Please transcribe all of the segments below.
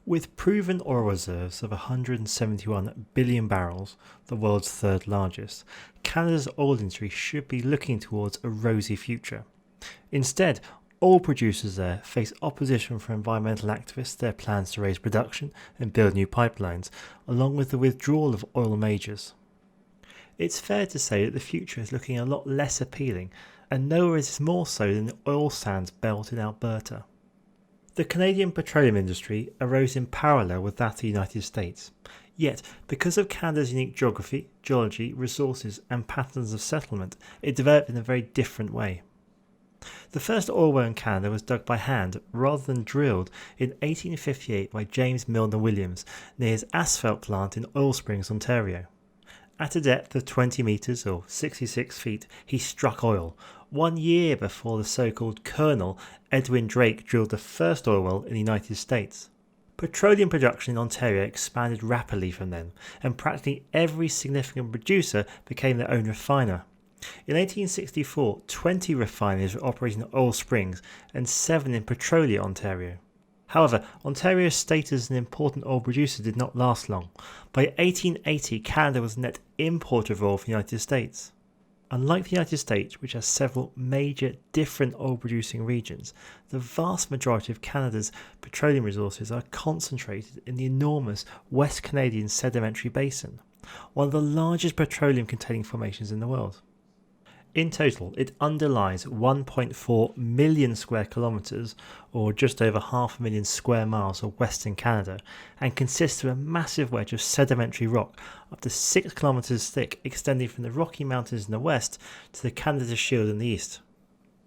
With proven oil reserves of 171 billion barrels, the world's third largest, Canada's oil industry should be looking towards a rosy future. Instead, oil producers there face opposition from environmental activists to their plans to raise production and build new pipelines, along with the withdrawal of oil majors. It's fair to say that the future is looking a lot less appealing, and nowhere is this more so than the oil sands belt in Alberta. The Canadian petroleum industry arose in parallel with that of the United States, yet because of Canada's unique geography, geology, resources and patterns of settlement, it developed in a very different way. The first oil well in Canada was dug by hand rather than drilled in 1858 by James Milner Williams near his asphalt plant in Oil Springs, Ontario. At a depth of 20 metres or 66 feet, he struck oil, 1 year before the so-called Colonel Edwin Drake drilled the first oil well in the United States. Petroleum production in Ontario expanded rapidly from then, and practically every significant producer became their own refiner. In 1864, 20 refineries were operating at Oil Springs and 7 in Petrolia, Ontario. However, Ontario's status as an important oil producer did not last long. By 1880, Canada was a net importer of oil from the United States. Unlike the United States, which has several major different oil-producing regions, the vast majority of Canada's petroleum resources are concentrated in the enormous West Canadian Sedimentary Basin, one of the largest petroleum-containing formations in the world. In total, it underlies 1.4 million square kilometres, or just over 500,000 square miles of Western Canada, and consists of a massive wedge of sedimentary rock up to 6 kilometres thick, extending from the Rocky Mountains in the west to the Canada Shield in the east.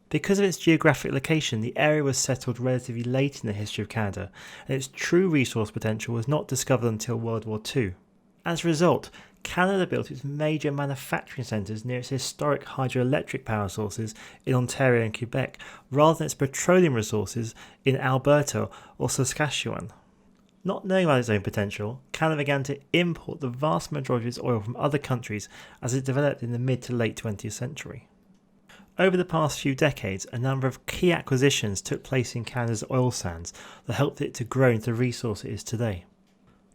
Because of its geographic location, the area was settled relatively late in the history of Canada, and its true resource potential was not discovered until World War II. As a result, Canada built its major manufacturing centres near its historic hydroelectric power sources in Ontario and Quebec, rather than its petroleum resources in Alberta or Saskatchewan. Not knowing about its own potential, Canada began to import the vast majority of its oil from other countries as it developed in the mid to late 20th century. Over the past few decades, a number of key acquisitions took place in Canada's oil sands that helped it to grow into the resource it is today.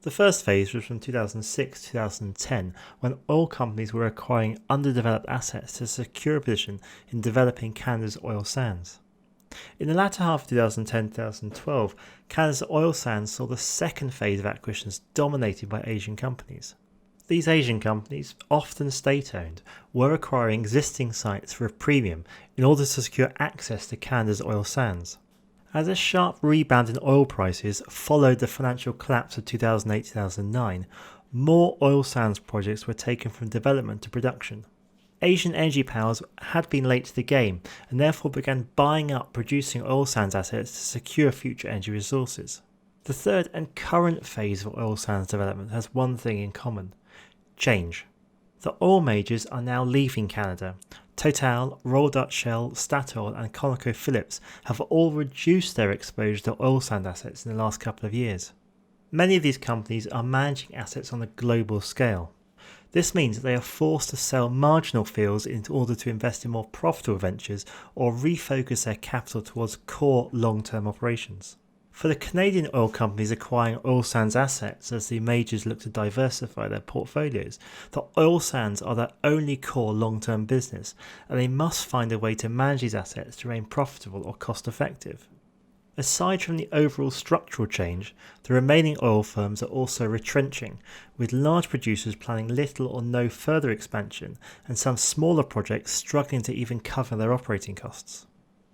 The first phase was from 2006 to 2010, when oil companies were acquiring underdeveloped assets to secure a position in developing Canada's oil sands. In the latter half of 2010-2012, Canada's oil sands saw the second phase of acquisitions dominated by Asian companies. These Asian companies, often state-owned, were acquiring existing sites for a premium in order to secure access to Canada's oil sands. As a sharp rebound in oil prices followed the financial collapse of 2008-2009, more oil sands projects were taken from development to production. Asian energy powers had been late to the game and therefore began buying up producing oil sands assets to secure future energy resources. The third and current phase of oil sands development has one thing in common: change. The oil majors are now leaving Canada. Total, Royal Dutch Shell, Statoil and ConocoPhillips have all reduced their exposure to oil sand assets in the last couple of years. Many of these companies are managing assets on a global scale. This means that they are forced to sell marginal fields in order to invest in more profitable ventures or refocus their capital towards core long-term operations. For the Canadian oil companies acquiring oil sands assets as the majors look to diversify their portfolios, the oil sands are their only core long-term business, and they must find a way to manage these assets to remain profitable or cost-effective. Aside from the overall structural change, the remaining oil firms are also retrenching, with large producers planning little or no further expansion, and some smaller projects struggling to even cover their operating costs.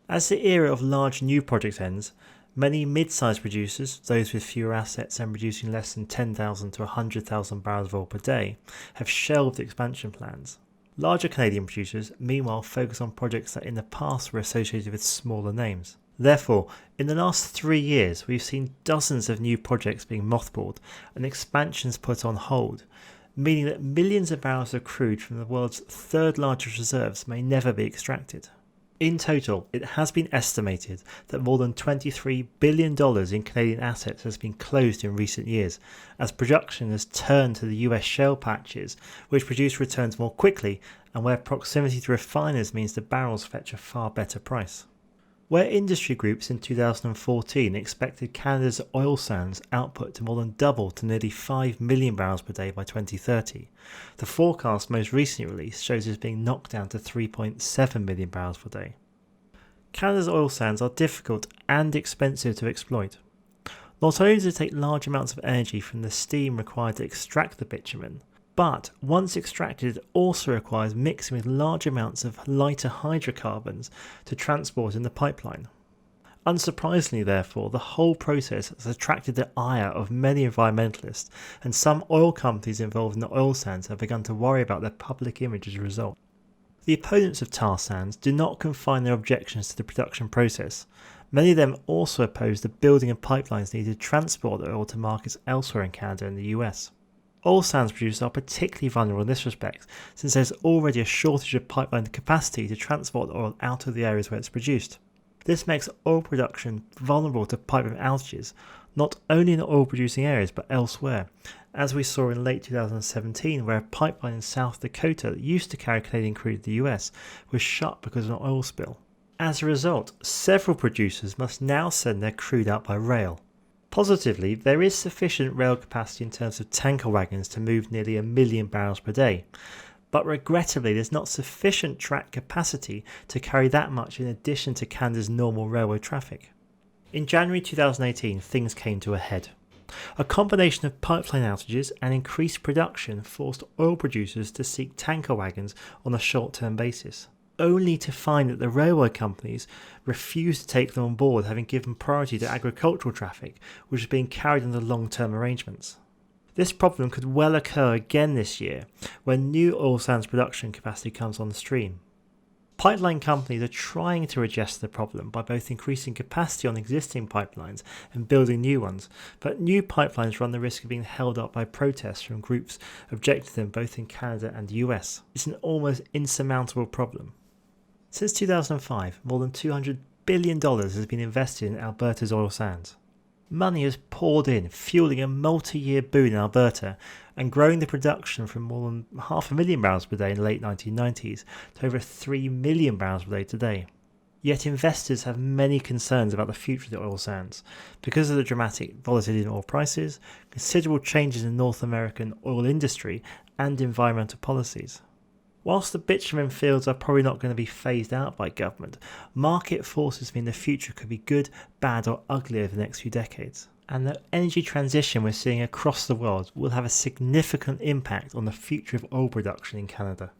As the era of large new projects ends, many mid-sized producers, those with fewer assets and producing less than 10,000 to 100,000 barrels of oil per day, have shelved expansion plans. Larger Canadian producers, meanwhile, focus on projects that in the past were associated with smaller names. Therefore, in the last 3 years, we've seen dozens of new projects being mothballed and expansions put on hold, meaning that millions of barrels of crude from the world's third largest reserves may never be extracted. In total, it has been estimated that more than $23 billion in Canadian assets has been closed in recent years, as production has turned to the US shale patches, which produce returns more quickly and where proximity to refiners means the barrels fetch a far better price. Where industry groups in 2014 expected Canada's oil sands output to more than double to nearly 5 million barrels per day by 2030, the forecast most recently released shows it being knocked down to 3.7 million barrels per day. Canada's oil sands are difficult and expensive to exploit. Not only does it take large amounts of energy from the steam required to extract the bitumen, but once extracted it also requires mixing with large amounts of lighter hydrocarbons to transport in the pipeline. Unsurprisingly, therefore, the whole process has attracted the ire of many environmentalists, and some oil companies involved in the oil sands have begun to worry about their public image as a result. The opponents of tar sands do not confine their objections to the production process. Many of them also oppose the building of pipelines needed to transport the oil to markets elsewhere in Canada and the US. Oil sands producers are particularly vulnerable in this respect, since there is already a shortage of pipeline capacity to transport the oil out of the areas where it's produced. This makes oil production vulnerable to pipeline outages, not only in the oil-producing areas but elsewhere, as we saw in late 2017 where a pipeline in South Dakota that used to carry Canadian crude to the US was shut because of an oil spill. As a result, several producers must now send their crude out by rail. Positively, there is sufficient rail capacity in terms of tanker wagons to move nearly 1 million barrels per day, but regrettably there's not sufficient track capacity to carry that much in addition to Canada's normal railway traffic. In January 2018, things came to a head. A combination of pipeline outages and increased production forced oil producers to seek tanker wagons on a short-term basis, only to find that the railway companies refused to take them on board, having given priority to agricultural traffic, which was being carried under long-term arrangements. This problem could well occur again this year when new oil sands production capacity comes on stream. Pipeline companies are trying to address the problem by both increasing capacity on existing pipelines and building new ones, but new pipelines run the risk of being held up by protests from groups objecting to them both in Canada and the US. It's an almost insurmountable problem. Since 2005, more than $200 billion has been invested in Alberta's oil sands. Money has poured in, fueling a multi-year boom in Alberta and growing the production from more than 500,000 barrels per day in the late 1990s to over 3 million barrels per day today. Yet investors have many concerns about the future of the oil sands because of the dramatic volatility in oil prices, considerable changes in North American oil industry and environmental policies. Whilst the bitumen fields are probably not going to be phased out by government, market forces mean the future could be good, bad or ugly over the next few decades. And the energy transition we're seeing across the world will have a significant impact on the future of oil production in Canada.